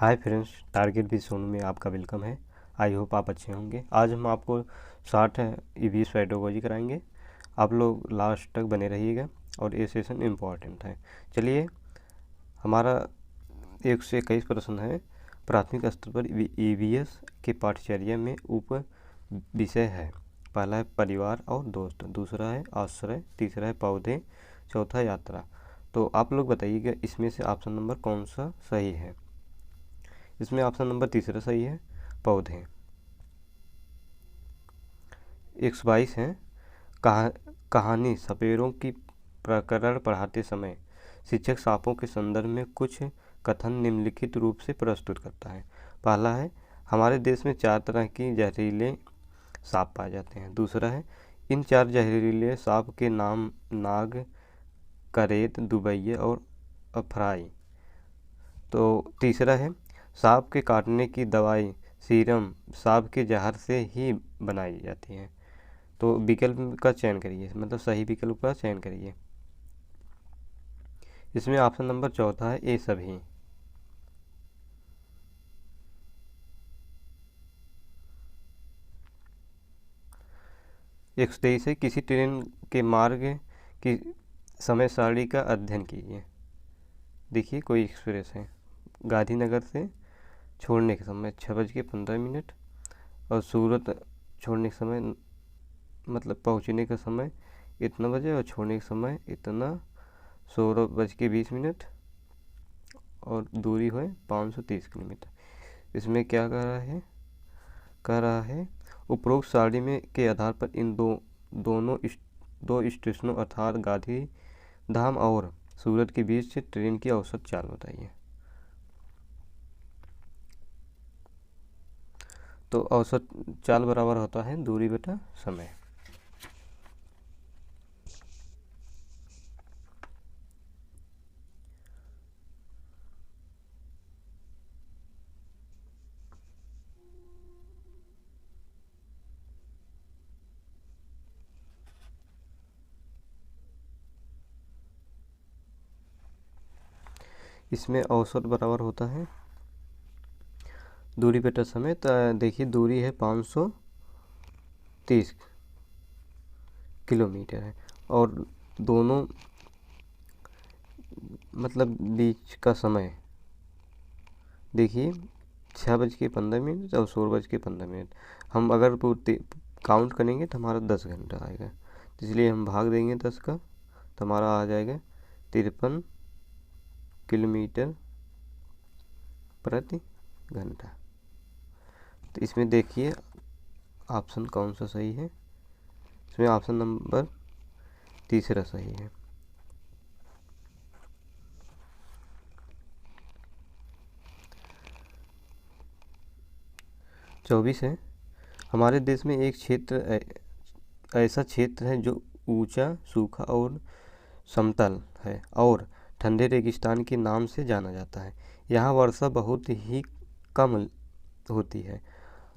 Hi friends, target भी सोनू में आपका वेलकम है। आई होप आप अच्छे होंगे। आज हम आपको 60 ईवीएस पेडागोजी कराएंगे। आप लोग लास्ट तक बने रहिएगा और ये सेशन इम्पॉर्टेंट है। चलिए, हमारा 121 प्रश्न है। प्राथमिक स्तर पर ईवीएस के पाठ्यचर्या में उप विषय है। पहला है परिवार और दोस्त, दूसरा है आश्रय, तीसरा है पौधे, चौथा यात्रा। तो आप लोग बताइएगा इसमें से ऑप्शन नंबर कौन सा सही है। इसमें ऑप्शन नंबर तीसरा सही है, पौधे। 122 है। कहानी सपेरों की प्रकरण पढ़ाते समय शिक्षक सांपों के संदर्भ में कुछ कथन निम्नलिखित रूप से प्रस्तुत करता है। पहला है, हमारे देश में 4 तरह की जहरीले सांप पाए जाते हैं। दूसरा है, इन 4 जहरीले सांप के नाम नाग, करेत, दुबैया और अफराई। तो तीसरा है, सांप के काटने की दवाई सीरम सांप के जहर से ही बनाई जाती है। तो विकल्प का चयन करिए, मतलब सही विकल्प का चयन करिए। इसमें ऑप्शन नंबर चौथा है, ये सभी। एक 123 है, किसी ट्रेन के मार्ग की समय सारणी का अध्ययन कीजिए। देखिए, कोई एक्सप्रेस है, गांधीनगर से छोड़ने के समय 6:15 और सूरत छोड़ने के समय, मतलब पहुंचने का समय इतना बजे और छोड़ने का समय इतना 16:20 और दूरी है 530 किलोमीटर। इसमें क्या कह रहा है उपरोक्त सारणी में के आधार पर इन दो स्टेशनों अर्थात गांधी धाम और सूरत के बीच ट्रेन की औसत चाल बताइए। तो औसत चाल बराबर होता है दूरी बटा समय। इसमें औसत बराबर होता है दूरी बटा समय। तो देखिए, दूरी है 530 किलोमीटर है और दोनों मतलब बीच का समय देखिए 6:15 और 16:15। हम अगर पूर्ति काउंट करेंगे तो हमारा 10 घंटा आएगा। तो इसलिए हम भाग देंगे 10 का, तो हमारा आ जाएगा 53 किलोमीटर प्रति घंटा। तो इसमें देखिए ऑप्शन कौन सा सही है। इसमें ऑप्शन नंबर तीसरा सही है। चौबीस है, हमारे देश में एक क्षेत्र ऐसा क्षेत्र है जो ऊंचा, सूखा और समतल है और ठंडे रेगिस्तान के नाम से जाना जाता है। यहाँ वर्षा बहुत ही कम होती है।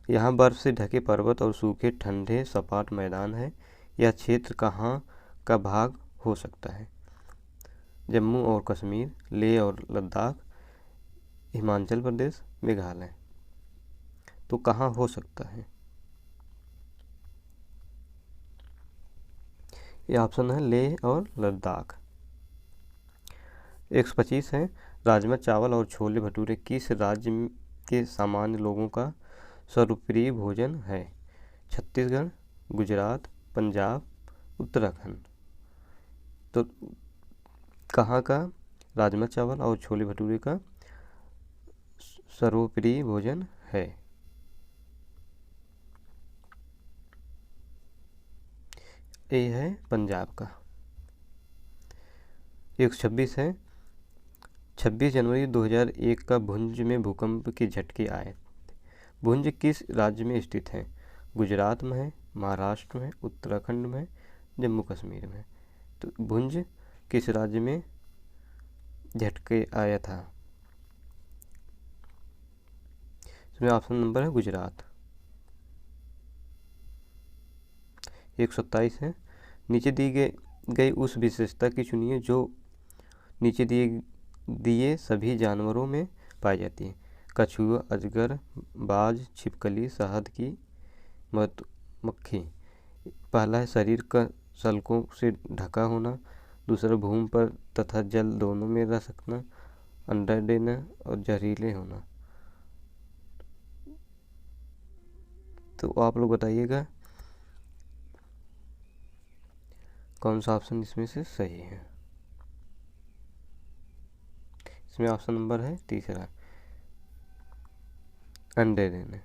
यहाँ बर्फ से ढके पर्वत और सूखे ठंडे सपाट मैदान है। यह क्षेत्र कहाँ का भाग हो सकता है? जम्मू और कश्मीर, लेह और लद्दाख, हिमाचल प्रदेश, मेघालय। तो कहाँ हो सकता है? ये ऑप्शन है लेह और लद्दाख। 125 है, राजमा चावल और छोले भटूरे किस राज्य के सामान्य लोगों का सर्वप्रिय भोजन है? छत्तीसगढ़, गुजरात, पंजाब, उत्तराखंड। तो कहाँ का राजमा चावल और छोले भटूरे का सर्वप्रिय भोजन है? ये है पंजाब का। 126 है, 26 जनवरी 2001 का भुंज में भूकंप के झटके आए। भुंज किस राज्य में स्थित है? गुजरात में है, महाराष्ट्र में, उत्तराखंड में, जम्मू कश्मीर में। तो भुंज किस राज्य में झटके आया था? इसमें ऑप्शन नंबर है गुजरात। 127 है, नीचे दी गई उस विशेषता की चुनिए जो नीचे दिए सभी जानवरों में पाई जाती है। कछुआ, अजगर, बाज, छिपकली, शहद की मधुमक्खी। पहला है शरीर का शल्कों से ढका होना, दूसरा भूमि पर तथा जल दोनों में रह सकना, अंडा देना और जहरीले होना। तो आप लोग बताइएगा कौन सा ऑप्शन इसमें से सही है। इसमें ऑप्शन नंबर है तीसरा, अंडे देने।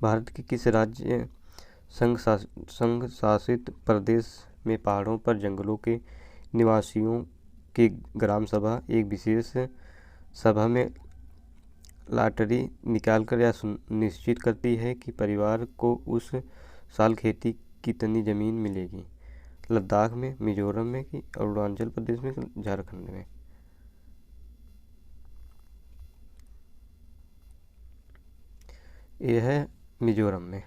भारत के किस राज्य संघ शासित प्रदेश में पहाड़ों पर जंगलों के निवासियों की ग्राम सभा एक विशेष सभा में लॉटरी निकालकर यह निश्चित करती है कि परिवार को उस साल खेती कितनी ज़मीन मिलेगी? लद्दाख में, मिजोरम में कि अरुणाचल प्रदेश में, झारखंड में? यह है मिजोरम में।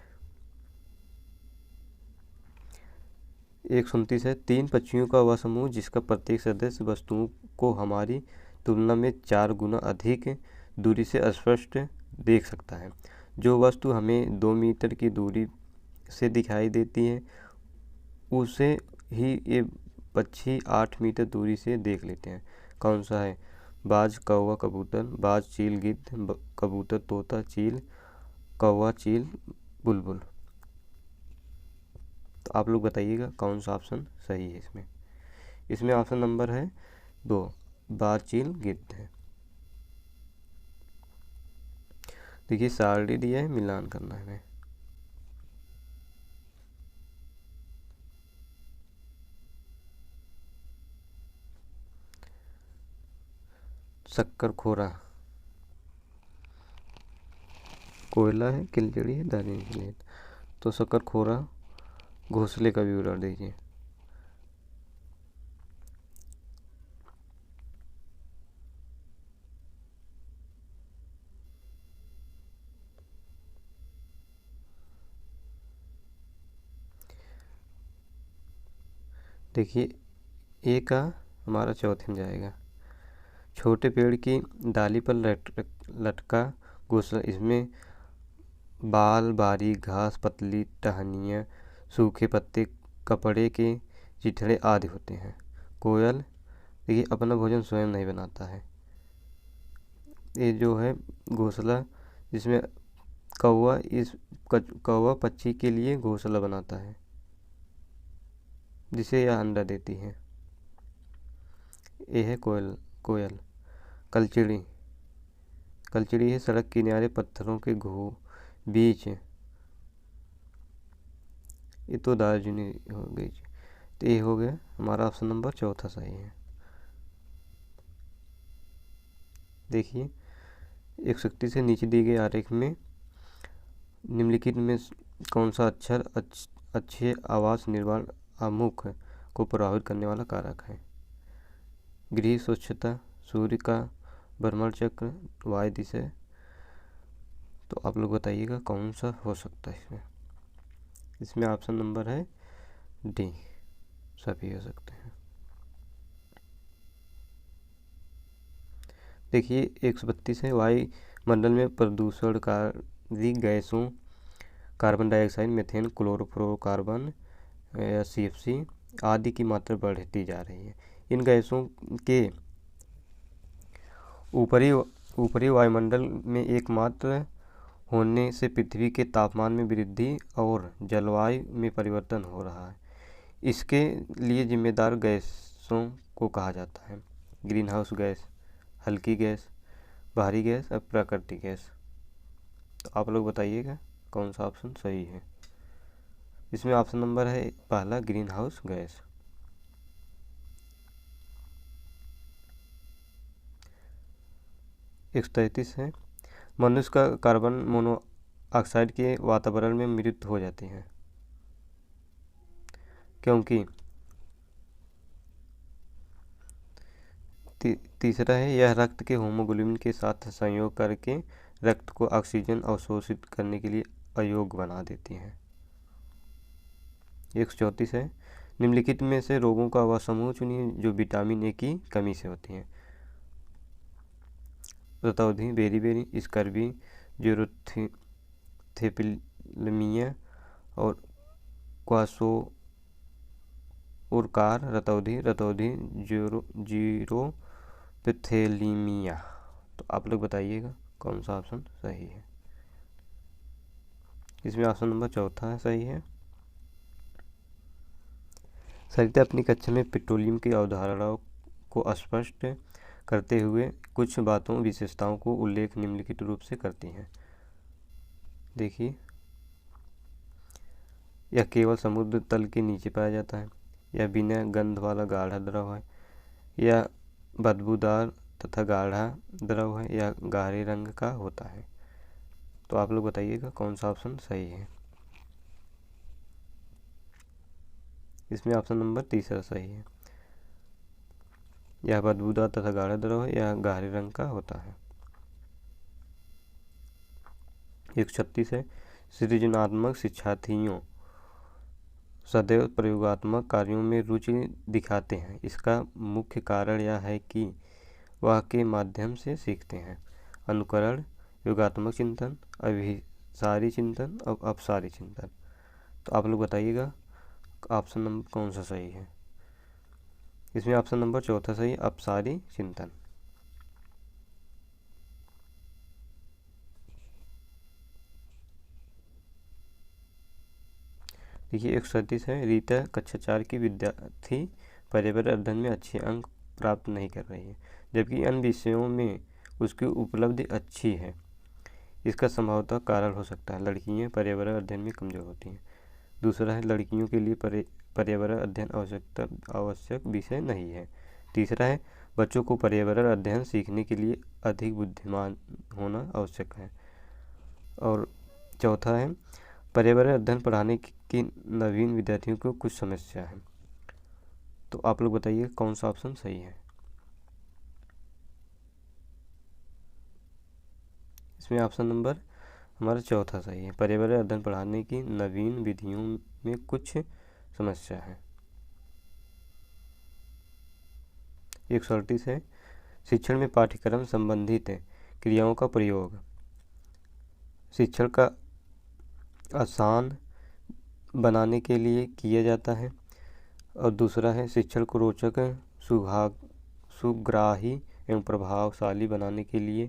129 है, 3 पक्षियों का वह समूह जिसका प्रत्येक सदस्य वस्तुओं को हमारी तुलना में 4 गुना अधिक दूरी से स्पष्ट देख सकता है। जो वस्तु हमें 2 मीटर की दूरी से दिखाई देती है उसे ही ये पक्षी 8 मीटर दूरी से देख लेते हैं। कौन सा है? बाज, कौवा, कबूतर, बाज, चील, गिद्ध, कबूतर, तोता, चील, कौवा, चील, बुलबुल। तो आप लोग बताइएगा कौन सा ऑप्शन सही है इसमें। इसमें ऑप्शन नंबर है 2, बाज, चील, गिद्ध है। देखिए सारणी दिया है, मिलान करना है हमें। शक्करखोरा कोयला है, किलजड़ी है, दार्जिलिंग है। तो शक्करखोरा घोंसले का विवरण दीजिए। देखिए ए का हमारा चौथे में जाएगा। छोटे पेड़ की डाली पर लटका घोंसला, इसमें बाल, बारीक घास, पतली टहनियाँ, सूखे पत्ते, कपड़े के चिथड़े आदि होते हैं। कोयल देखिए अपना भोजन स्वयं नहीं बनाता है। ये जो है घोंसला जिसमें कौवा पक्षी के लिए घोंसला बनाता है जिसे यह अंडा देती है। ये है कोयल। कलचिड़ी है सड़क किनारे पत्थरों के बीच। ये तो दार्जिलिंग हो गई। तो ये हो गया हमारा ऑप्शन नंबर चौथा सही है। देखिए 131 से नीचे दी गई आरेख में निम्नलिखित में कौन सा अक्षर अच्छे आवास निर्माण आमुख को प्रभावित करने वाला कारक है? गृह स्वच्छता, सूर्य का भ्रमण चक्र, वायु दिशा। तो आप लोग बताइएगा कौन सा हो सकता है इसमें। इसमें ऑप्शन नंबर है डी, सभी हो सकते हैं। देखिए 132 है, वायुमंडल में प्रदूषणकारी गैसों कार्बन डाइऑक्साइड, मीथेन, क्लोरोफ्लोरोकार्बन या CFC आदि की मात्रा बढ़ती जा रही है। इन गैसों के ऊपरी वायुमंडल में एकमात्र होने से पृथ्वी के तापमान में वृद्धि और जलवायु में परिवर्तन हो रहा है। इसके लिए जिम्मेदार गैसों को कहा जाता है ग्रीन हाउस गैस, हल्की गैस, भारी गैस और प्राकृतिक गैस। तो आप लोग बताइएगा कौन सा ऑप्शन सही है। इसमें ऑप्शन नंबर है पहला, ग्रीन हाउस गैस। एक 133 है, मनुष्य का कार्बन मोनोऑक्साइड के वातावरण में मृत्यु हो जाती है क्योंकि। तीसरा है यह रक्त के हीमोग्लोबिन के साथ संयोग करके रक्त को ऑक्सीजन अवशोषित करने के लिए अयोग्य बना देती है। 134 है, निम्नलिखित में से रोगों का वह समूह चुनिए जो विटामिन ए की कमी से होती हैं। रतौंधी, बेरी, स्कर्वी, ज़ीरोथैलेमिया और क्वाशोरकार। रतौंधी जीरोपैथेलीमिया। तो आप लोग बताइएगा कौन सा ऑप्शन सही है। इसमें ऑप्शन नंबर चौथा है सही है। सरिता अपनी कक्षा में पेट्रोलियम की अवधारणाओं को स्पष्ट करते हुए कुछ बातों विशेषताओं को उल्लेख निम्नलिखित रूप से करती हैं। देखिए, यह केवल समुद्र तल के नीचे पाया जाता है, यह बिना गंध वाला गाढ़ा द्रव है, यह बदबूदार तथा गाढ़ा द्रव है, यह गहरे रंग का होता है। तो आप लोग बताइएगा कौन सा ऑप्शन सही है। इसमें ऑप्शन नंबर तीसरा सही है, यह बदबूदार तथा गाढ़ा द्रव है, यह गहरे रंग का होता है। 136 है, सृजनात्मक शिक्षार्थियों सदैव प्रयोगात्मक कार्यों में रुचि दिखाते हैं। इसका मुख्य कारण यह है कि वह के माध्यम से सीखते हैं। अनुकरण, योगात्मक चिंतन, अभिसारी चिंतन और अपसारी चिंतन। तो आप लोग बताइएगा ऑप्शन नंबर कौन सा सही है। इसमें ऑप्शन नंबर चौथा सही, अपसारी चिंतन। देखिए, 137 है, रीता कक्षा 4 की विद्यार्थी पर्यावरण अध्ययन में अच्छे अंक प्राप्त नहीं कर रही है, जबकि अन्य विषयों में उसकी उपलब्धि अच्छी है। इसका संभवतः कारण हो सकता है लड़कियां पर्यावरण अध्ययन में कमज़ोर होती हैं। दूसरा है, लड़कियों के लिए पर्यावरण अध्ययन आवश्यक विषय नहीं है। तीसरा है, बच्चों को पर्यावरण अध्ययन सीखने के लिए अधिक बुद्धिमान होना आवश्यक है। और चौथा है, पर्यावरण अध्ययन पढ़ाने की नवीन विद्यार्थियों को कुछ समस्या है। तो आप लोग बताइए कौन सा ऑप्शन सही है। इसमें ऑप्शन नंबर हमारा चौथा सही है, पर्यावरण अध्ययन पढ़ाने की नवीन विधियों में कुछ समस्या है। 138 है, शिक्षण में पाठ्यक्रम संबंधित क्रियाओं का प्रयोग शिक्षण का आसान बनाने के लिए किया जाता है। और दूसरा है, शिक्षण को रोचक, सुग्राही एवं प्रभावशाली बनाने के लिए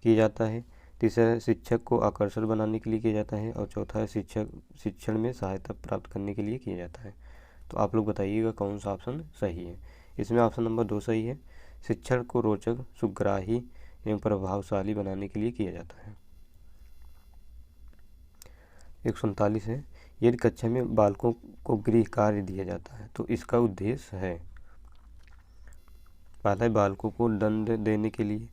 किया जाता है। तीसरा है, शिक्षक को आकर्षक बनाने के लिए किया जाता है। और चौथा है, शिक्षण में सहायता प्राप्त करने के लिए किया जाता है। तो आप लोग बताइएगा कौन सा ऑप्शन सही है। इसमें ऑप्शन नंबर 2 सही है, शिक्षण को रोचक, सुग्राही एवं प्रभावशाली बनाने के लिए किया जाता है। 139 है, यदि कक्षा में बालकों को गृह कार्य दिया जाता है तो इसका उद्देश्य है। पहला है, बालकों को दंड देने के लिए।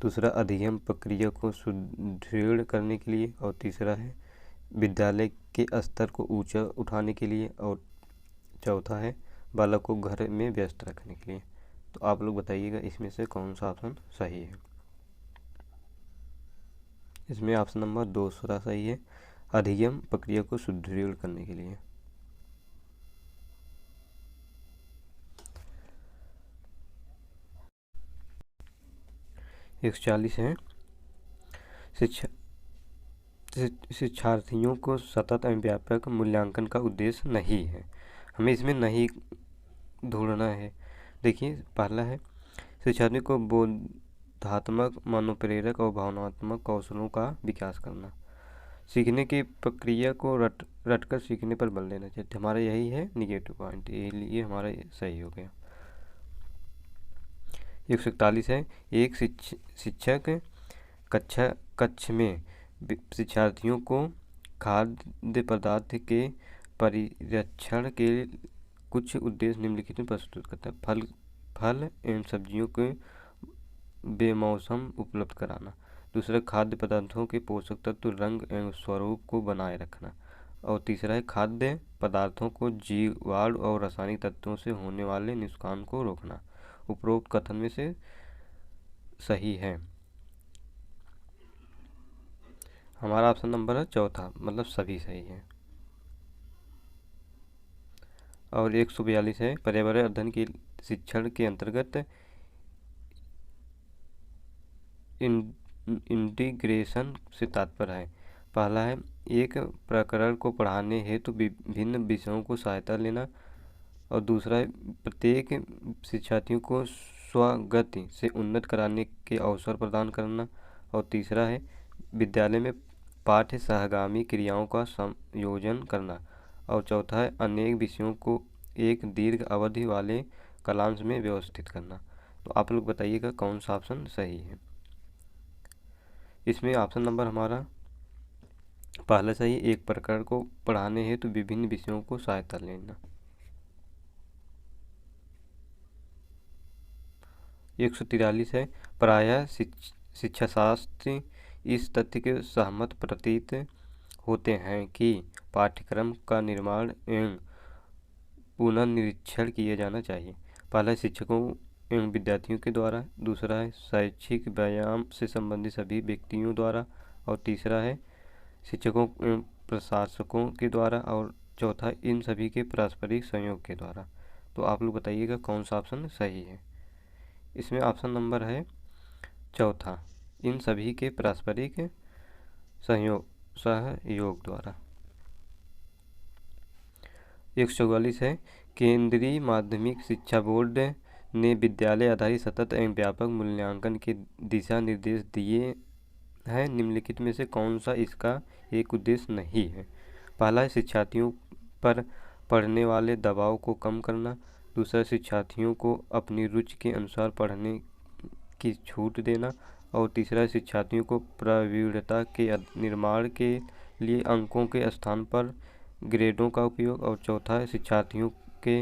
दूसरा, अधिगम प्रक्रिया को सुदृढ़ करने के लिए। और तीसरा है, विद्यालय के स्तर को ऊंचा उठाने के लिए। और चौथा है, बालक को घर में व्यस्त रखने के लिए। तो आप लोग बताइएगा इसमें से कौन सा ऑप्शन सही है। इसमें ऑप्शन नंबर 2 सही है, अधिगम प्रक्रिया को सुदृढ़ करने के लिए। एक 40 है, शिक्षार्थियों को सतत एवं व्यापक मूल्यांकन का उद्देश्य नहीं है। हमें इसमें नहीं ढूंढना है। देखिए, पहला है, शिक्षार्थियों को बोधात्मक, मनोप्रेरक और भावनात्मक कौशलों का विकास करना। सीखने की प्रक्रिया को रटकर सीखने पर बल देना चाहिए। हमारा यही है निगेटिव पॉइंट, ये हमारा सही हो गया। 141 है, एक शिक्षक कक्ष में शिक्षार्थियों को खाद्य पदार्थ के परिरक्षण के कुछ उद्देश्य निम्नलिखित में प्रस्तुत करता है। फल एवं सब्जियों के बेमौसम उपलब्ध कराना। दूसरा, खाद्य पदार्थों के पोषक तत्व, रंग एवं स्वरूप को बनाए रखना। और तीसरा है, खाद्य पदार्थों को जीवाणु और रासायनिक तत्वों से होने वाले नुकसान को रोकना। उपरोक्त कथन में से सही है। हमारा ऑप्शन नंबर है चौथा, मतलब सभी सही है। और 142 है पर्यावरण अध्ययन के शिक्षण के अंतर्गत इंटीग्रेशन से तात्पर्य है। पहला है एक प्रकरण को पढ़ाने हेतु विभिन्न विषयों को सहायता लेना, और दूसरा है प्रत्येक शिक्षार्थियों को स्वगति से उन्नत कराने के अवसर प्रदान करना, और तीसरा है विद्यालय में पाठ्य सहगामी क्रियाओं का संयोजन करना, और चौथा है अनेक विषयों को एक दीर्घ अवधि वाले कालांश में व्यवस्थित करना। तो आप लोग बताइएगा कौन सा ऑप्शन सही है। इसमें ऑप्शन नंबर हमारा पहला सही, एक प्रकरण को पढ़ाने हेतु विभिन्न विषयों को सहायता लेना। 143 है प्रायः शिक्षाशास्त्री इस तथ्य के सहमत प्रतीत होते हैं कि पाठ्यक्रम का निर्माण एवं पुनर्निरीक्षण किया जाना चाहिए। पहला शिक्षकों एवं विद्यार्थियों के द्वारा, दूसरा है शैक्षिक व्यायाम से संबंधित सभी व्यक्तियों द्वारा, और तीसरा है शिक्षकों एवं प्रशासकों के द्वारा, और चौथा इन सभी के पारस्परिक सहयोग के द्वारा। तो आप लोग बताइएगा कौन सा ऑप्शन सही है। इसमें ऑप्शन नंबर है चौथा, इन सभी के पारस्परिक सहयोग द्वारा। 144 है केंद्रीय माध्यमिक शिक्षा बोर्ड ने विद्यालय आधारित सतत एवं व्यापक मूल्यांकन के दिशा निर्देश दिए हैं, निम्नलिखित में से कौन सा इसका एक उद्देश्य नहीं है। पहला है शिक्षार्थियों पर पढ़ने वाले दबाव को कम करना, दूसरा शिक्षार्थियों को अपनी रुचि के अनुसार पढ़ने की छूट देना, और तीसरा शिक्षार्थियों को प्रवीणता के निर्माण के लिए अंकों के स्थान पर ग्रेडों का उपयोग, और चौथा है शिक्षार्थियों के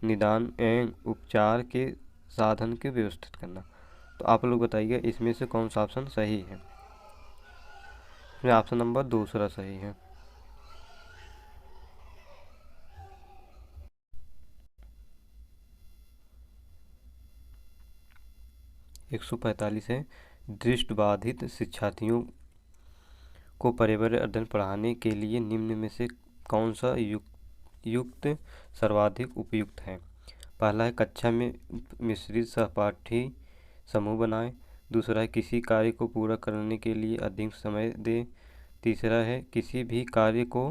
निदान एवं उपचार के साधन के व्यवस्थित करना। तो आप लोग बताइए इसमें से कौन सा ऑप्शन सही है। इसमें ऑप्शन नंबर दूसरा सही है। 145 है दृष्टिबाधित शिक्षार्थियों को पर्यावरण अध्ययन पढ़ाने के लिए निम्न में से कौन सा युक्त सर्वाधिक उपयुक्त है। पहला है कक्षा में मिश्रित सहपाठी समूह बनाएं, दूसरा है किसी कार्य को पूरा करने के लिए अधिक समय दें, तीसरा है किसी भी कार्य को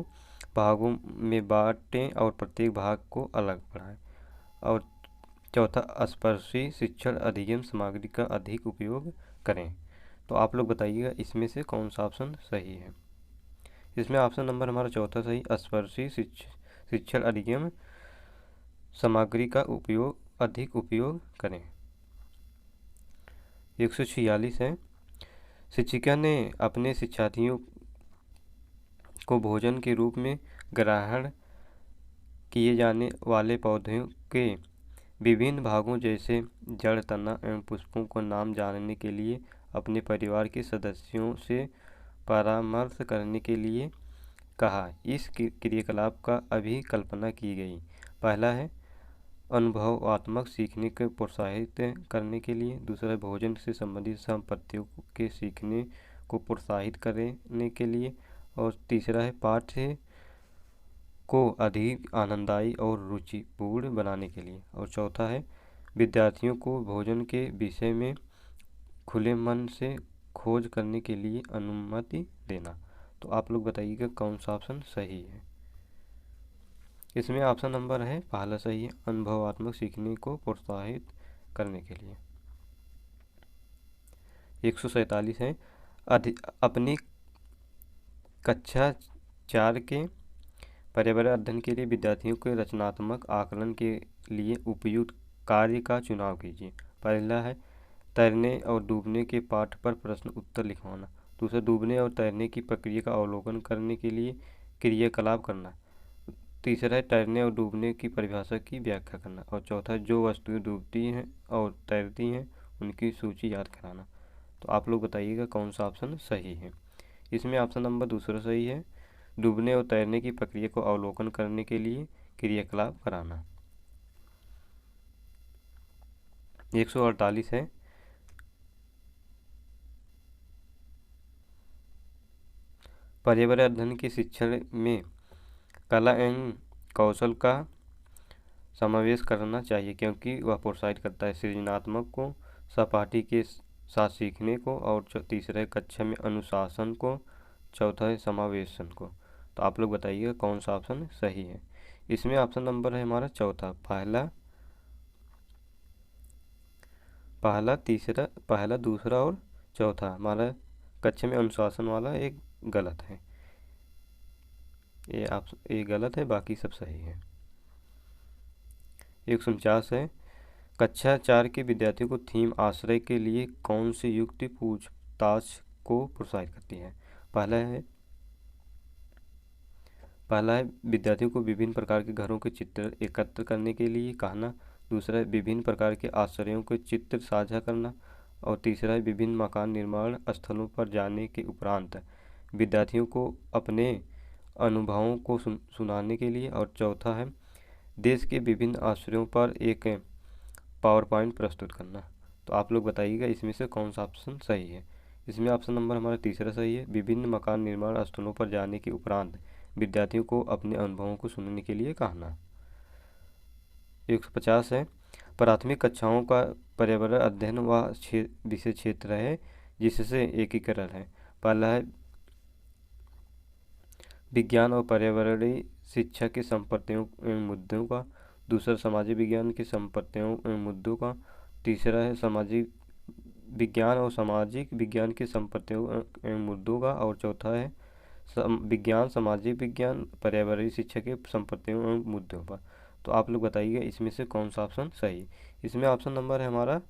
भागों में बांटें और प्रत्येक भाग को अलग पढ़ाएं, और चौथा स्पर्शी शिक्षण अधिगम सामग्री का अधिक उपयोग करें। तो आप लोग बताइएगा इसमें से कौन सा ऑप्शन सही है। इसमें ऑप्शन नंबर हमारा चौथा सही, स्पर्शी शिक्षण अधिगम सामग्री का अधिक उपयोग करें। 146 है शिक्षिका ने अपने शिक्षार्थियों को भोजन के रूप में ग्रहण किए जाने वाले पौधों के विभिन्न भागों जैसे जड़, तना एवं पुष्पों को नाम जानने के लिए अपने परिवार के सदस्यों से परामर्श करने के लिए कहा। इस क्रियाकलाप का अभी कल्पना की गई। पहला है अनुभवात्मक सीखने को प्रोत्साहित करने के लिए, दूसरा भोजन से संबंधित संपत्तियों के सीखने को प्रोत्साहित करने के लिए, और तीसरा है पाठ्य को अधिक आनंददायी और रुचिपूर्ण बनाने के लिए, और चौथा है विद्यार्थियों को भोजन के विषय में खुले मन से खोज करने के लिए अनुमति देना। तो आप लोग बताइएगा कौन सा ऑप्शन सही है। इसमें ऑप्शन नंबर है पहला सही है, अनुभवात्मक सीखने को प्रोत्साहित करने के लिए। 147 है अपनी कक्षा 4 के पर्यावरण अध्ययन के लिए विद्यार्थियों के रचनात्मक आकलन के लिए उपयुक्त कार्य का चुनाव कीजिए। पहला है तैरने और डूबने के पाठ पर प्रश्न उत्तर लिखवाना, दूसरा डूबने और तैरने की प्रक्रिया का अवलोकन करने के लिए क्रियाकलाप करना, तीसरा है तैरने और डूबने की परिभाषा की व्याख्या करना, और चौथा जो वस्तुएं डूबती हैं और तैरती हैं उनकी सूची याद कराना। तो आप लोग बताइएगा कौन सा ऑप्शन सही है। इसमें ऑप्शन नंबर दूसरा सही है, डूबने और तैरने की प्रक्रिया को अवलोकन करने के लिए क्रियाकलाप कराना। 148 है पर्यावरण अध्ययन के शिक्षण में कला एवं कौशल का समावेश करना चाहिए क्योंकि वह प्रोत्साहित करता है सृजनात्मक को, सहपाठी के साथ सीखने को, और तीसरा है कक्षा में अनुशासन को, चौथा है समावेशन को। तो आप लोग बताइएगा कौन सा ऑप्शन सही है। इसमें ऑप्शन नंबर है हमारा चौथा, पहला दूसरा और चौथा हमारा कक्षा में अनुशासन वाला एक गलत है। ये गलत है, बाकी सब सही है। 149 है, कक्षा 4 के विद्यार्थियों को थीम आश्रय के लिए कौन सी युक्ति पूछताछ को प्रोत्साहित करती है। पहला है विद्यार्थियों को विभिन्न प्रकार के घरों के चित्र एकत्र करने के लिए कहना। दूसरा है विभिन्न प्रकार के आश्रयों के चित्र साझा करना। और तीसरा है विभिन्न मकान निर्माण स्थलों पर जाने के उपरांत विद्यार्थियों को अपने अनुभवों को सुनाने के लिए। और चौथा है देश के विभिन्न आश्रयों पर एक पावर पॉइंट प्रस्तुत करना। तो आप लोग बताइएगा इसमें से कौन सा ऑप्शन सही है। इसमें ऑप्शन नंबर हमारा तीसरा सही है, विभिन्न मकान निर्माण स्थलों पर जाने के उपरांत विद्यार्थियों को अपने अनुभवों को सुनने के लिए कहना। 150 है, प्राथमिक कक्षाओं का पर्यावरण अध्ययन व विषय क्षेत्र है जिससे एकीकरण है। पहला है विज्ञान और पर्यावरणीय शिक्षा के संप्रदायों एवं मुद्दों का। दूसरा सामाजिक विज्ञान के संप्रदायों एवं मुद्दों का। तीसरा है सामाजिक विज्ञान और सामाजिक विज्ञान के संप्रदायों एवं मुद्दों का। और चौथा है विज्ञान सामाजिक विज्ञान पर्यावरणीय शिक्षा के संप्रदायों एवं मुद्दों पर। तो आप लोग बताइए इसमें से कौन सा ऑप्शन सही। इसमें ऑप्शन नंबर है हमारा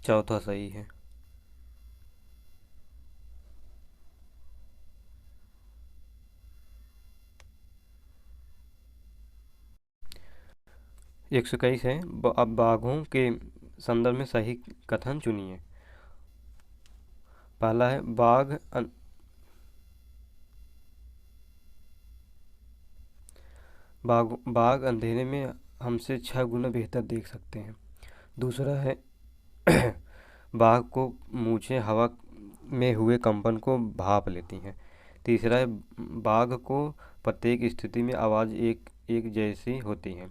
चौथा सही है। एक सौ इक्कीस है, अब बाघों के संदर्भ में सही कथन चुनिए। पहला है बाघ अंधेरे में हमसे 6 गुना बेहतर देख सकते हैं। दूसरा है बाघ को मूछें हवा में हुए कंपन को भाप लेती हैं। तीसरा है बाघ को प्रत्येक स्थिति में आवाज़ एक जैसी होती है।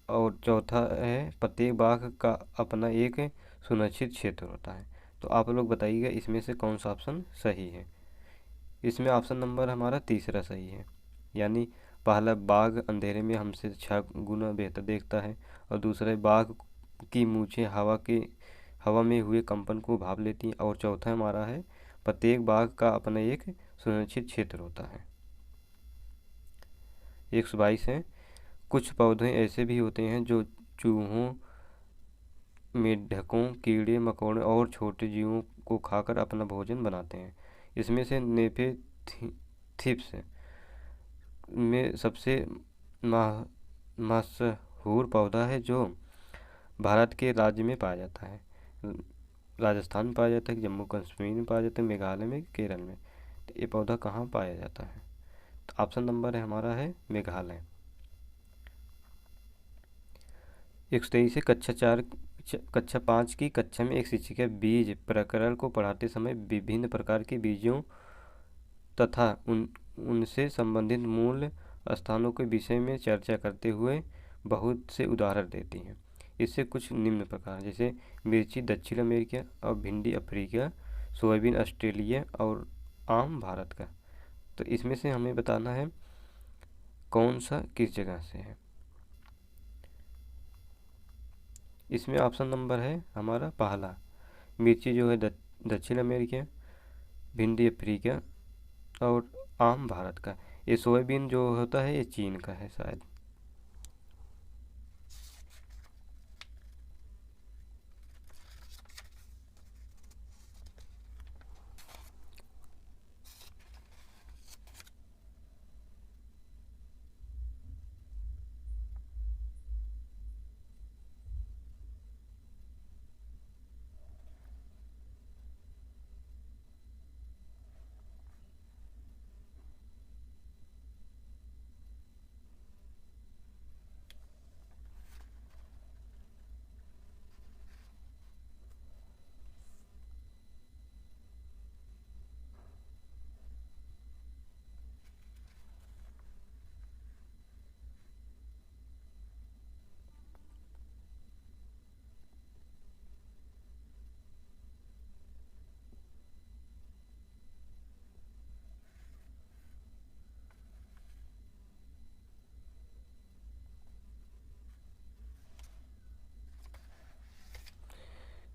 और चौथा है प्रत्येक बाघ का अपना एक सुनिश्चित क्षेत्र होता है। तो आप लोग बताइएगा इसमें से कौन सा ऑप्शन सही है। इसमें ऑप्शन नंबर हमारा तीसरा सही है, यानी पहला बाघ अंधेरे में हमसे 6 गुना बेहतर देखता है। और दूसरा बाघ की मूछें हवा में हुए कंपन को भाप लेती हैं। और चौथा हमारा है प्रत्येक बाघ का अपना एक सुनिश्चित क्षेत्र होता है। 122 है, कुछ पौधे ऐसे भी होते हैं जो चूहों, मेंढकों, कीड़े मकोड़े और छोटे जीवों को खाकर अपना भोजन बनाते हैं। इसमें से नेफेथिप्स में सबसे मशहूर पौधा है जो भारत के राज्य में पाया जाता है। राजस्थान में पाया जाता है, जम्मू कश्मीर में पाया जाता है, मेघालय में, केरल में। तो ये पौधा कहाँ पाया जाता है। तो ऑप्शन नंबर है हमारा है मेघालय। 123 कक्षा 5 की कक्षा में एक शिक्षिका बीज प्रकरण को पढ़ाते समय विभिन्न प्रकार के बीजों तथा उनसे संबंधित मूल स्थानों के विषय में चर्चा करते हुए बहुत से उदाहरण देती हैं। इससे कुछ निम्न प्रकार जैसे मिर्ची दक्षिण अमेरिका और भिंडी अफ्रीका, सोयाबीन ऑस्ट्रेलिया और आम भारत का। तो इसमें से हमें बताना है कौन सा किस जगह से है। इसमें ऑप्शन नंबर है हमारा पहला, मिर्ची जो है दक्षिण अमेरिका, भिंडी अफ्रीका और आम भारत का। ये सोयाबीन जो होता है ये चीन का है शायद।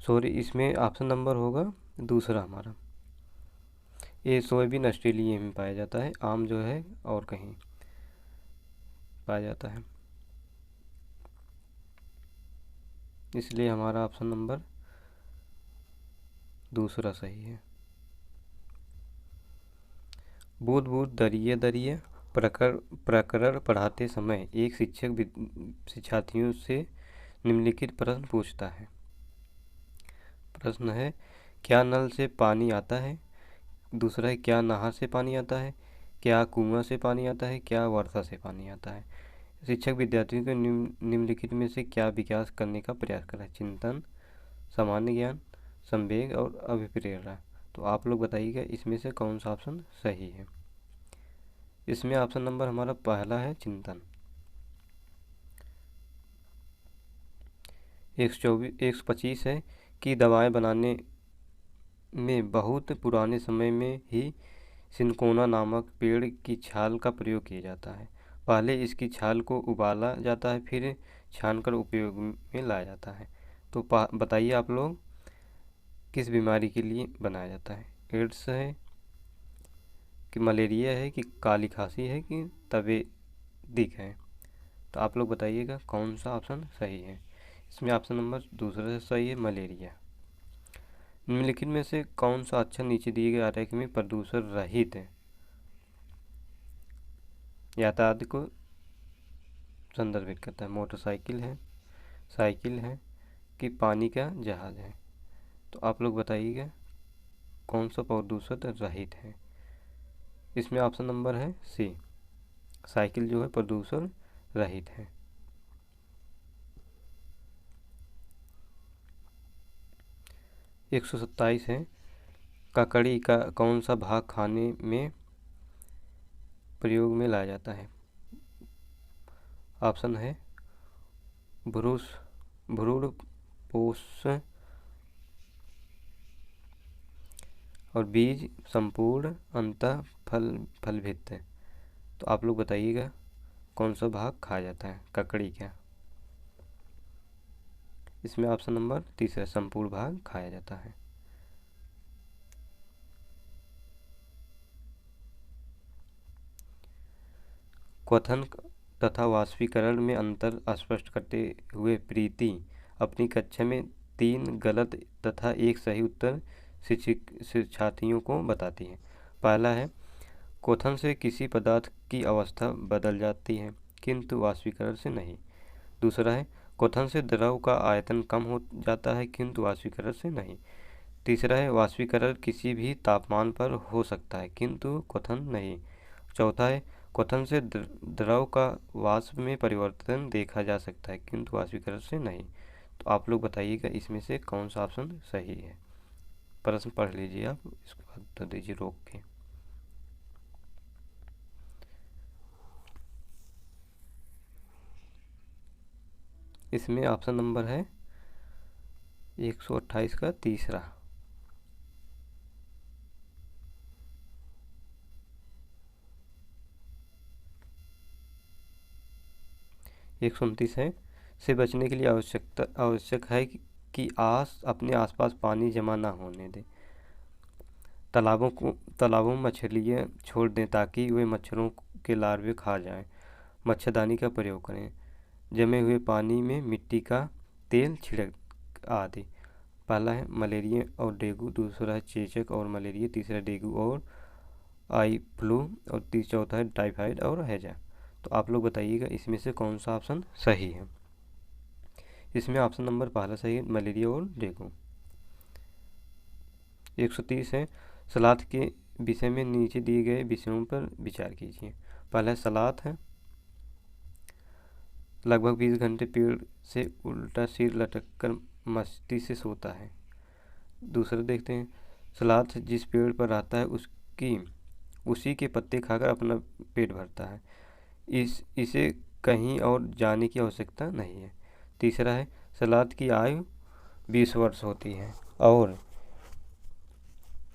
सॉरी, इसमें ऑप्शन नंबर होगा दूसरा हमारा। ये सोयाबीन ऑस्ट्रेलिया में पाया जाता है, आम जो है और कहीं पाया जाता है, इसलिए हमारा ऑप्शन नंबर दूसरा सही है। बूढ़ बूढ़ दरिये दरिये प्रकरण पढ़ाते समय एक शिक्षक शिक्षार्थियों से निम्नलिखित प्रश्न पूछता है। प्रश्न है, क्या नल से पानी आता है? दूसरा है, क्या नहर से पानी आता है? क्या कुआं से पानी आता है? क्या वर्षा से पानी आता है? शिक्षक विद्यार्थियों को निम्नलिखित में से क्या विकास करने का प्रयास कर रहा है? चिंतन, सामान्य ज्ञान, संवेग और अभिप्रेरणा। तो आप लोग बताइएगा इसमें से कौन सा ऑप्शन सही है। इसमें ऑप्शन नंबर हमारा पहला है चिंतन। 125 है कि दवाएं बनाने में बहुत पुराने समय में ही सिनकोना नामक पेड़ की छाल का प्रयोग किया जाता है। पहले इसकी छाल को उबाला जाता है, फिर छानकर उपयोग में लाया जाता है। तो बताइए आप लोग किस बीमारी के लिए बनाया जाता है? एड्स है कि मलेरिया है कि काली खांसी है कि तपेदिक है? तो आप लोग बताइएगा कौन सा ऑप्शन सही है। इसमें ऑप्शन नंबर दूसरा से सही है, मलेरिया। निम्नलिखित में से कौन सा अच्छा नीचे दिए गए आरेख में प्रदूषण रहित है? यातायात को संदर्भित करता है। मोटरसाइकिल है, साइकिल है कि पानी का जहाज है? तो आप लोग बताइएगा कौन सा प्रदूषण रहित है। इसमें ऑप्शन नंबर है सी, साइकिल जो है प्रदूषण रहित है। एक 127 है, ककड़ी का कौन सा भाग खाने में प्रयोग में लाया जाता है? ऑप्शन है भ्रूण पोषण और बीज संपूर्ण अंतः फलभित है। तो आप लोग बताइएगा कौन सा भाग खाया जाता है ककड़ी का। इसमें ऑप्शन नंबर तीसरा, संपूर्ण भाग खाया जाता है। क्वथन तथा वाष्पीकरण में अंतर स्पष्ट करते हुए प्रीति अपनी कक्षा में 3 गलत तथा 1 सही उत्तर शिक्षार्थियों को बताती है। पहला है, क्वथन से किसी पदार्थ की अवस्था बदल जाती है किंतु वाष्पीकरण से नहीं। दूसरा है, क्वथन से द्रव का आयतन कम हो जाता है किंतु वाष्पीकरण से नहीं। तीसरा है, वाष्पीकरण किसी भी तापमान पर हो सकता है किंतु क्वथन नहीं। चौथा है, क्वथन से द्रव का वाष्प में परिवर्तन देखा जा सकता है किंतु वाष्पीकरण से नहीं। तो आप लोग बताइएगा इसमें से कौन सा ऑप्शन सही है। प्रश्न पढ़ लीजिए आप, इसके बाद उत्तर दीजिए रोक के। इसमें ऑप्शन नंबर है 128 का तीसरा। 129 है, से बचने के लिए आवश्यक है कि अपने आसपास पानी जमा ना होने दें। तालाबों में मछलियाँ छोड़ दें ताकि वे मच्छरों के लार्वे खा जाएं। मच्छरदानी का प्रयोग करें। जमे हुए पानी में मिट्टी का तेल छिड़क आदि। पहला है मलेरिया और डेंगू, दूसरा है चेचक और मलेरिया, तीसरा डेंगू और आई फ्लू और चौथा है टाइफाइड और हैजा। तो आप लोग बताइएगा इसमें से कौन सा ऑप्शन सही है। इसमें ऑप्शन नंबर पहला सही है, मलेरिया और डेंगू। 130 है, सलाद के विषय में नीचे दिए गए विषयों पर विचार कीजिए। पहला सलाद है, लगभग 20 घंटे पेड़ से उल्टा सिर लटककर मस्ती से सोता है। दूसरा देखते हैं, सलाद जिस पेड़ पर रहता है उसी के पत्ते खाकर अपना पेट भरता है। इसे कहीं और जाने की आवश्यकता नहीं है। तीसरा है, सलाद की आयु 20 वर्ष होती है और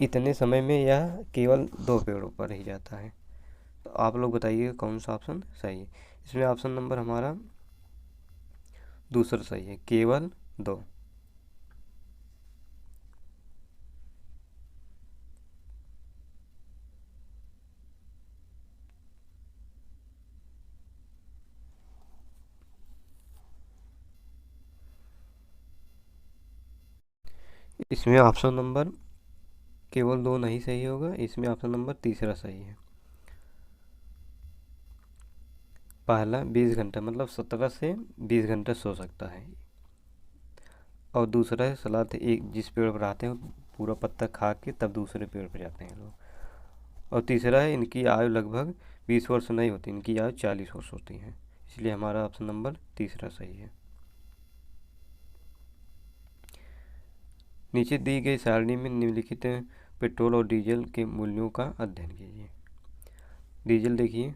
इतने समय में यह केवल 2 पेड़ों पर ही जाता है। तो आप लोग बताइए कौन सा ऑप्शन सही है। इसमें ऑप्शन नंबर हमारा दूसरा सही है, केवल 2। इसमें ऑप्शन नंबर केवल 2 नहीं सही होगा, इसमें ऑप्शन नंबर तीसरा सही है। पहला 20 घंटा मतलब 17 से 20 घंटा सो सकता है। और दूसरा है सलाद, एक जिस पेड़ पर आते हैं पूरा पत्ता खा के तब दूसरे पेड़ पर जाते हैं लोग। और तीसरा है इनकी आयु लगभग 20 वर्ष नहीं होती, इनकी आयु 40 वर्ष होती है। इसलिए हमारा ऑप्शन नंबर तीसरा सही है। नीचे दी गई सारणी में निम्नलिखित पेट्रोल और डीजल के मूल्यों का अध्ययन कीजिए। डीजल देखिए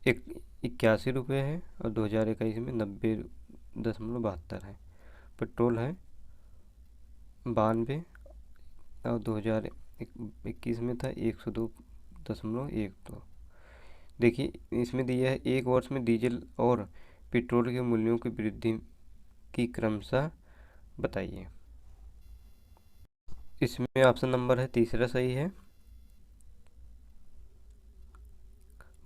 81 रुपये है और 2021 में 90.72 है। पेट्रोल है 92 और 2021 में था 102.12। देखिए इसमें दिया है 1 वर्ष में डीजल और पेट्रोल के मूल्यों की वृद्धि की क्रमशः बताइए। इसमें ऑप्शन नंबर है तीसरा सही है,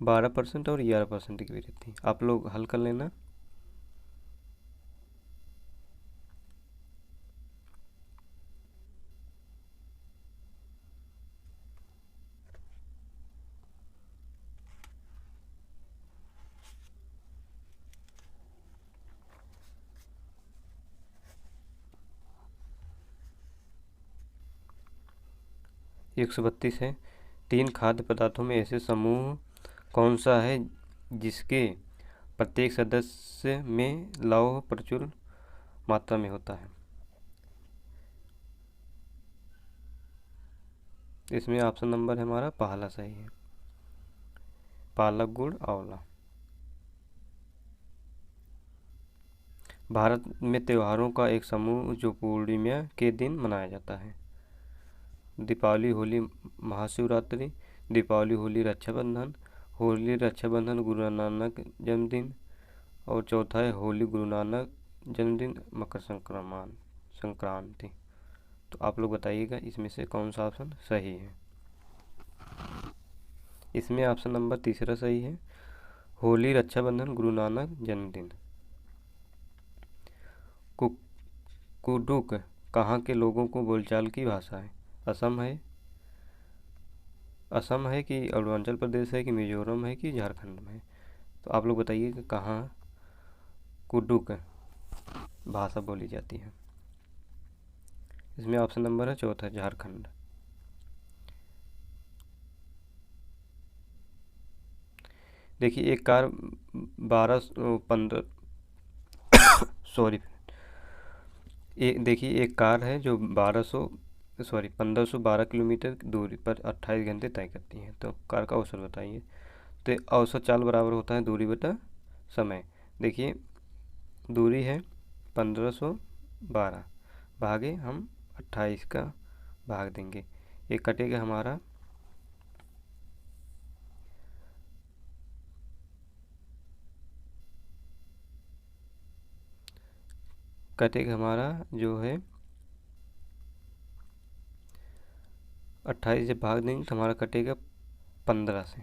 12% और 11% की वृद्धि। आप लोग हल कर लेना। एक 132 है, 3 खाद्य पदार्थों में ऐसे समूह कौन सा है जिसके प्रत्येक सदस्य में लौह प्रचुर मात्रा में होता है। इसमें ऑप्शन नंबर है हमारा पहला सही है, पालक, गुड़, आंवला। भारत में त्योहारों का एक समूह जो पूर्णिमा के दिन मनाया जाता है। दीपावली, होली, महाशिवरात्रि, दीपावली, होली, रक्षाबंधन, होली, रक्षाबंधन, गुरु नानक जन्मदिन, और चौथा है होली, गुरु नानक जन्मदिन, मकर संक्रांति। तो आप लोग बताइएगा इसमें से कौन सा ऑप्शन सही है। इसमें ऑप्शन नंबर तीसरा सही है, होली, रक्षाबंधन, गुरु नानक जन्मदिन। कुडुक कहाँ के लोगों को बोलचाल की भाषा है। असम है कि अरुणाचल प्रदेश है कि मिजोरम है कि झारखंड में है। तो आप लोग बताइए कि कहाँ कुडुक भाषा बोली जाती है। इसमें ऑप्शन नंबर है चौथा, झारखंड। देखिए एक कार 1512 है जो 1512 किलोमीटर दूरी पर 28 घंटे तय करती है। तो कार का औसत बताइए। तो औसत चाल बराबर होता है दूरी बटा समय। देखिए दूरी है 1512 भागे हम 28 का भाग देंगे, ये कटेगा हमारा जो है 28 जब भाग देंगे तो हमारा कटेगा 15 से।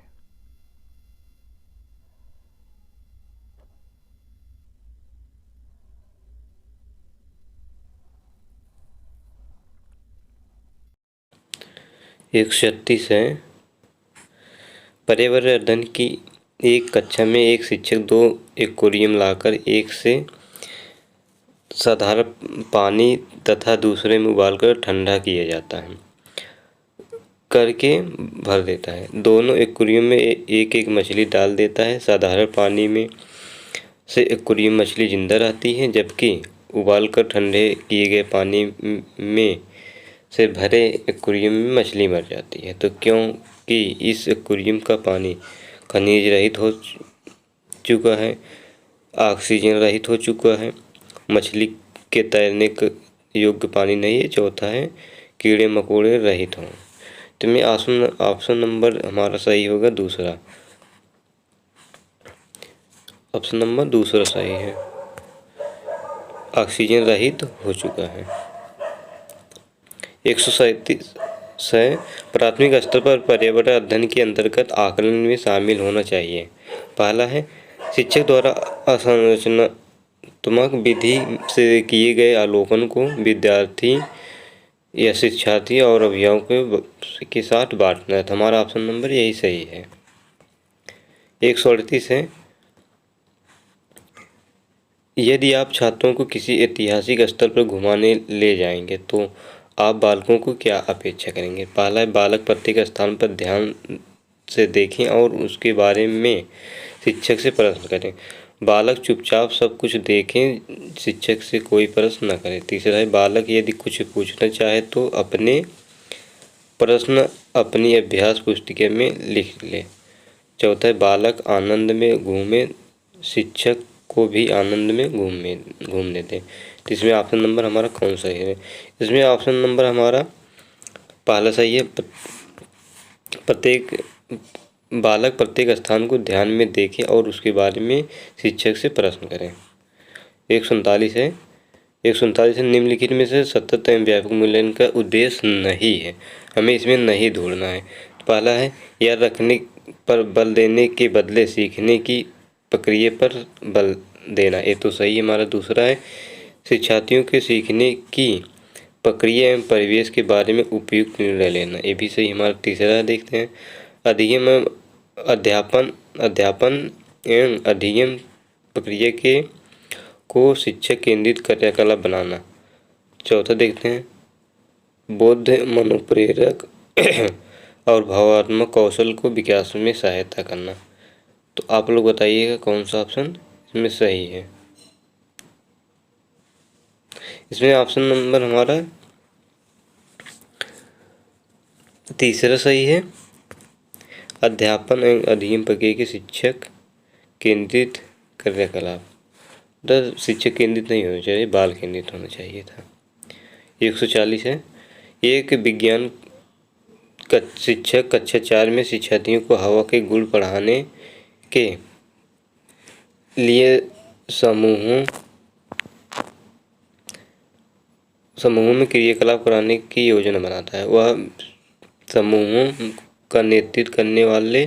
एक 36 है, पर्यावरण अध्ययन की एक कक्षा में एक शिक्षक 2 एक्वेरियम लाकर एक से साधारण पानी तथा दूसरे में उबालकर ठंडा किया जाता है करके भर देता है। दोनों एक्वेरियम में एक एक मछली डाल देता है। साधारण पानी में से एक्वेरियम मछली जिंदा रहती है, जबकि उबालकर ठंडे किए गए पानी में से भरे एक्वेरियम में मछली मर जाती है। तो क्योंकि इस एक्वेरियम का पानी खनिज रहित हो चुका है, ऑक्सीजन रहित हो चुका है, मछली के तैरने योग्य पानी नहीं है। चौथा है कीड़े मकोड़े रहित हों। तो में ऑप्शन नंबर हमारा सही होगा दूसरा, ऑप्शन नंबर दूसरा सही है, ऑक्सीजन रहित हो चुका है। 137 है, प्राथमिक स्तर पर पर्यावरण अध्ययन के अंतर्गत आकलन में शामिल होना चाहिए। पहला है शिक्षक द्वारा असंरचनात्मक प्रयोगात्मक विधि से किए गए अवलोकन को विद्यार्थी या शिक्षार्थी और अभिभावकों के साथ बांटना है। तो हमारा ऑप्शन नंबर यही सही है। 138 है, यदि आप छात्रों को किसी ऐतिहासिक स्थल पर घुमाने ले जाएंगे तो आप बालकों को क्या अपेक्षा करेंगे। पहला है, बालक प्रत्येक स्थान पर ध्यान से देखें और उसके बारे में शिक्षक से प्रश्न करें। बालक चुपचाप सब कुछ देखें, शिक्षक से कोई प्रश्न न करें। तीसरा है, बालक यदि कुछ पूछना चाहे तो अपने प्रश्न अपनी अभ्यास पुस्तिका में लिख ले। चौथा है, बालक आनंद में घूमे, शिक्षक को भी आनंद में घूमने दें। तो इसमें ऑप्शन नंबर हमारा कौन सा है। इसमें ऑप्शन नंबर हमारा पहला सही है, बालक प्रत्येक स्थान को ध्यान में देखें और उसके बारे में शिक्षक से प्रश्न करें। 147 है, 147 निम्नलिखित में से सतत एवं व्यापक मूल्यांकन का उद्देश्य नहीं है, हमें इसमें नहीं ढूंढना है। पहला है, याद रखने पर बल देने के बदले सीखने की प्रक्रिया पर बल देना, ये तो सही है हमारा। दूसरा है, शिक्षार्थियों के सीखने की प्रक्रिया एवं परिवेश के बारे में उपयुक्त निर्णय लेना, ये भी सही हमारा। तीसरा देखते हैं, अध्यापन एवं अध्ययन प्रक्रिया को शिक्षक केंद्रित क्रियाकलाप बनाना। चौथा देखते हैं, बौद्ध मनोप्रेरक और भावात्मक कौशल को विकास में सहायता करना। तो आप लोग बताइएगा कौन सा ऑप्शन इसमें सही है। इसमें ऑप्शन नंबर हमारा तीसरा सही है, अध्यापन एवं अध्ययन प्रक्रिया के शिक्षक केंद्रित क्रियाकलाप। शिक्षक केंद्रित नहीं होना चाहिए, बाल केंद्रित होना चाहिए था। 140 है, एक विज्ञान शिक्षक कक्षा 4 में शिक्षार्थियों को हवा के गुण पढ़ाने के लिए समूहों में क्रियाकलाप कराने की योजना बनाता है। वह समूहों का नेतृत्व करने वाले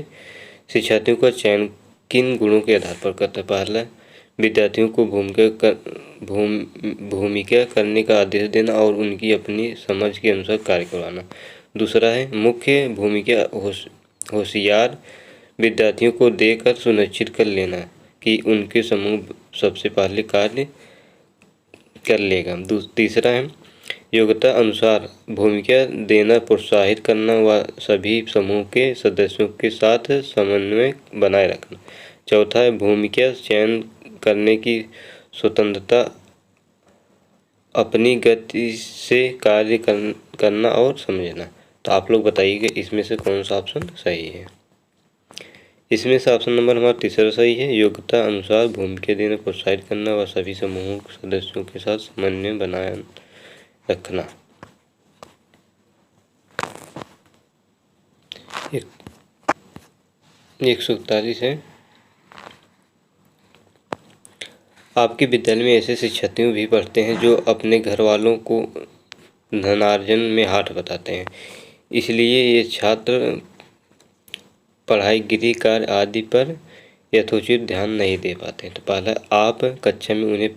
शिक्षार्थियों का चयन किन गुणों के आधार पर करता है। पहला, विद्यार्थियों को भूमिका करने का आदेश देना और उनकी अपनी समझ के अनुसार कार्य करवाना। दूसरा है, मुख्य भूमिका होशियार विद्यार्थियों को देकर सुनिश्चित कर लेना कि उनके समूह सबसे पहले कार्य कर लेगा। तीसरा है, योग्यता अनुसार भूमिका देना, प्रोत्साहित करना व सभी समूह के सदस्यों के साथ समन्वय बनाए रखना। चौथा है, भूमिका चयन करने की स्वतंत्रता, अपनी गति से कार्य करना और समझना। तो आप लोग बताइए इसमें से कौन सा ऑप्शन सही है। इसमें से ऑप्शन नंबर हमारा तीसरा सही है, योग्यता अनुसार भूमिका देना, प्रोत्साहित करना व सभी समूहों के सदस्यों के साथ समन्वय बनाए रखना। 141 है, आपके विद्यालय में ऐसे शिक्षार्थी भी पढ़ते हैं जो अपने घर वालों को धनार्जन में हाथ बताते हैं, इसलिए ये छात्र पढ़ाई, गृह कार्य आदि पर यथोचित ध्यान नहीं दे पाते। तो पहला, आप कक्षा में उन्हें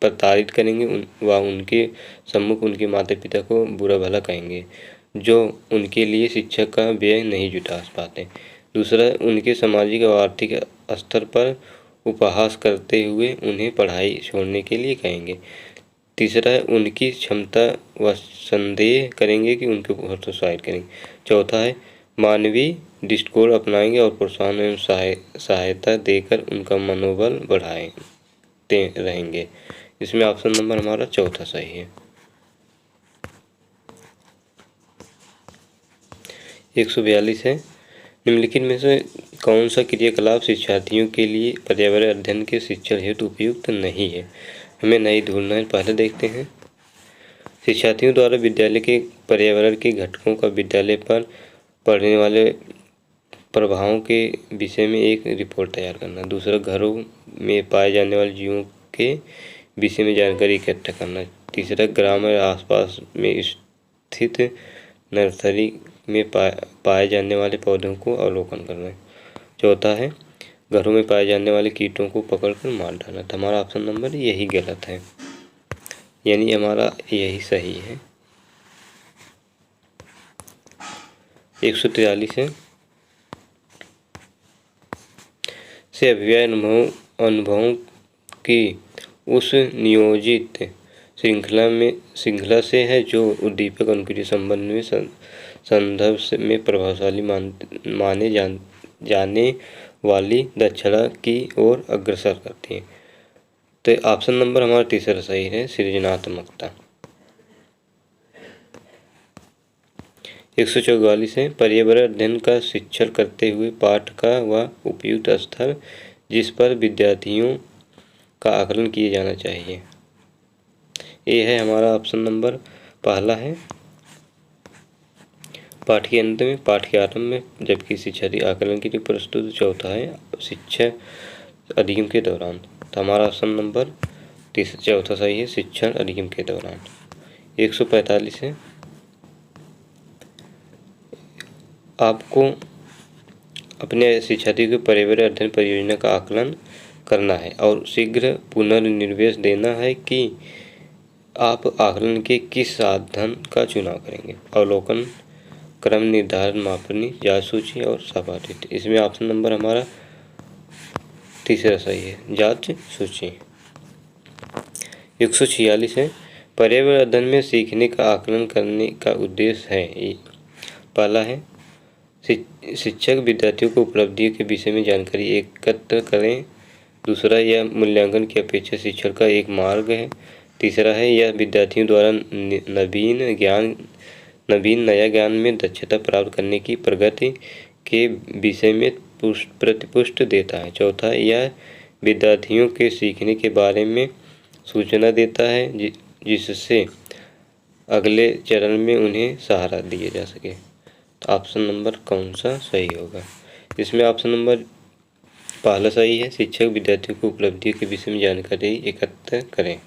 प्रताड़ित करेंगे व उनके सम्मुख उनके माता पिता को बुरा भला कहेंगे जो उनके लिए शिक्षा का व्यय नहीं जुटा पाते। दूसरा, उनके सामाजिक और आर्थिक स्तर पर उपहास करते हुए उन्हें पढ़ाई छोड़ने के लिए कहेंगे। तीसरा है, उनकी क्षमता व संदेह करेंगे कि उनको प्रोत्साहित करेंगे। चौथा है, मानवीय दृष्टिकोण अपनाएंगे और प्रोत्साहन एवं सहायता देकर उनका मनोबल बढ़ाते रहेंगे। इसमें ऑप्शन नंबर हमारा चौथा सही है। 142 है, निम्नलिखित में से कौन सा क्रियाकलाप शिक्षार्थियों के लिए पर्यावरण अध्ययन के शिक्षण हेतु उपयुक्त नहीं है, हमें नहीं ढूंढना है। पहले देखते हैं, शिक्षार्थियों द्वारा विद्यालय के पर्यावरण के घटकों का विद्यालय पर पड़ने वाले प्रभावों के विषय में एक रिपोर्ट तैयार करना। दूसरा, घरों में पाए जाने वाले जीवों के विषय में जानकारी इकट्ठा करना। तीसरा, ग्राम और आसपास में स्थित नर्सरी में पाए जाने वाले पौधों को अवलोकन करना। चौथा है, घरों में पाए जाने वाले कीटों को पकड़कर मार डाला। तो हमारा ऑप्शन नंबर यही गलत है, यानी हमारा यही सही है। 143 है, से अभिव्यय अनुभवों की उस नियोजित श्रृंखला से है जो उद्दीपक अनुक्रिया संबंध में संदर्भ में प्रभावशाली माने जाने वाली दक्षता की ओर अग्रसर करती है। तो ऑप्शन नंबर हमारा तीसरा सही है, सृजनात्मकता। 144 है, पर्यावरण अध्ययन का शिक्षण करते हुए पाठ का वह उपयुक्त स्तर जिस पर विद्यार्थियों का आकलन किया जाना चाहिए। ये है हमारा ऑप्शन नंबर पहला है, पाठ के अंत में, पाठ के आरंभ में, जबकि शिक्षार्थी आकलन के लिए प्रस्तुत। चौथा है शिक्षा अधिगम के दौरान। तो हमारा ऑप्शन नंबर चौथा सही है, शिक्षण अधिगम के दौरान। 145 है, आपको अपने शिक्षार्थी को पर्यावरण अध्ययन परियोजना का आकलन करना है और शीघ्र पुनर्निर्देश देना है कि आप आकलन के किस साधन का चुनाव करेंगे। अवलोकन, क्रम निर्धारण, मापनी, जांच सूची और सहपाठी। इसमें ऑप्शन नंबर हमारा तीसरा सही है, जांच सूची। 146 है, पर्यावरण अध्ययन में सीखने का आकलन करने का उद्देश्य है। पहला है शिक्षक विद्यार्थियों को उपलब्धियों के विषय में जानकारी एकत्र करें। दूसरा, यह मूल्यांकन की अपेक्षा शिक्षण का एक मार्ग है। तीसरा है, यह विद्यार्थियों द्वारा नया ज्ञान में दक्षता प्राप्त करने की प्रगति के विषय में प्रतिपुष्ट देता है। चौथा, यह विद्यार्थियों के सीखने के बारे में सूचना देता है जिससे अगले चरण में उन्हें सहारा दिया जा सके। तो ऑप्शन नंबर कौन सा सही होगा? इसमें ऑप्शन नंबर पहला सही है, शिक्षक विद्यार्थियों को उपलब्धियों के विषय में जानकारी एकत्र करें।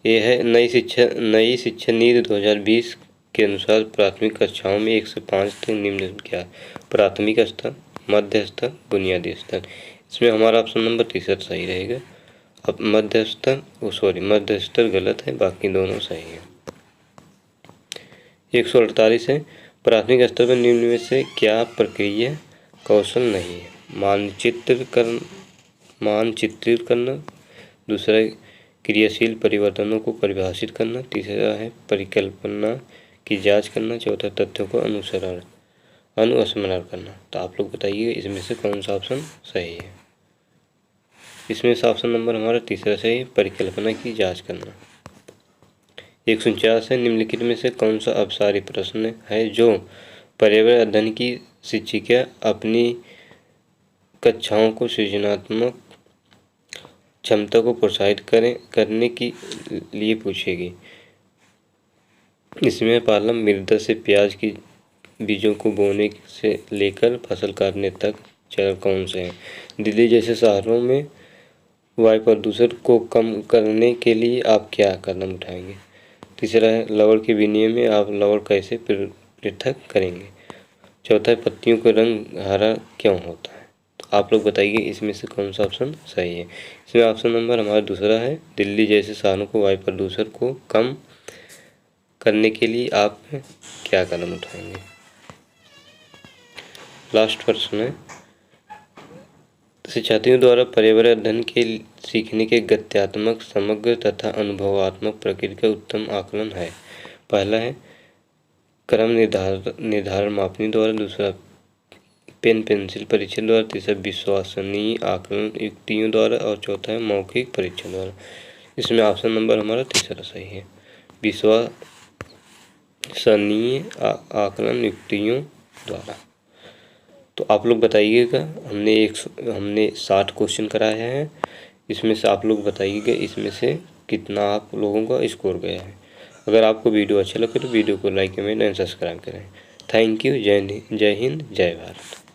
यह है नई शिक्षा नीति 2020 के अनुसार प्राथमिक कक्षाओं में 1 से 5 तक निम्न क्या? प्राथमिक स्तर, मध्य स्तर, बुनियादी स्तर। इसमें हमारा ऑप्शन नंबर तीसरा सही रहेगा। अब मध्य स्तर गलत है, बाकी दोनों सही है। 148 है, प्राथमिक स्तर पर निम्न में से क्या प्रक्रिया कौशल नहीं है? मानचित्रित करना। दूसरा, क्रियाशील परिवर्तनों को परिभाषित करना। तीसरा है परिकल्पना की जांच करना। चौथा, तथ्यों को अनुस्मरण करना। तो आप लोग बताइए इसमें से कौन सा ऑप्शन सही है? इसमें से ऑप्शन नंबर हमारा तीसरा सही है, परिकल्पना की जांच करना। 149 है, निम्नलिखित में से कौन सा अपसारी प्रश्न है जो पर्यावरण अध्ययन की शिक्षिका अपनी कक्षाओं को सृजनात्मक क्षमता को प्रोत्साहित करने के लिए पूछेगी? इसमें पहला, मृदा से प्याज की बीजों को बोने से लेकर फसल काटने तक चरण कौन से हैं? दिल्ली जैसे शहरों में वायु प्रदूषण को कम करने के लिए आप क्या कदम उठाएंगे? तीसरा है, लवण के विनिमय में आप लवण कैसे पृथक करेंगे? चौथा है, पत्तियों का रंग हरा क्यों होता है? तो आप लोग बताइए इसमें से कौन सा ऑप्शन सही है? इसमें ऑप्शन नंबर हमारा दूसरा है, दिल्ली जैसे शहरों को वायु प्रदूषण को कम करने के लिए आप क्या कदम उठाएंगे? लास्ट प्रश्न है, शिक्षार्थियों द्वारा पर्यावरण अध्ययन के सीखने के गत्यात्मक, समग्र तथा अनुभवात्मक प्रक्रिया का उत्तम आकलन है। पहला है क्रम निर्धारण मापनी द्वारा। दूसरा, पेन पेंसिल परीक्षण द्वारा। तीसरा, विश्वसनीय आकलन युक्तियों द्वारा। और चौथा है मौखिक परीक्षण द्वारा। इसमें ऑप्शन नंबर हमारा तीसरा सही है, विश्वसनीय आकलन युक्तियों द्वारा। तो आप लोग बताइएगा, हमने 60 क्वेश्चन कराए हैं। इसमें से आप लोग बताइएगा इसमें से कितना आप लोगों का स्कोर गया है। अगर आपको वीडियो अच्छा लगे तो वीडियो को लाइक, कमेंट एंड सब्सक्राइब करें। Thank you. जय हिंद, जय भारत।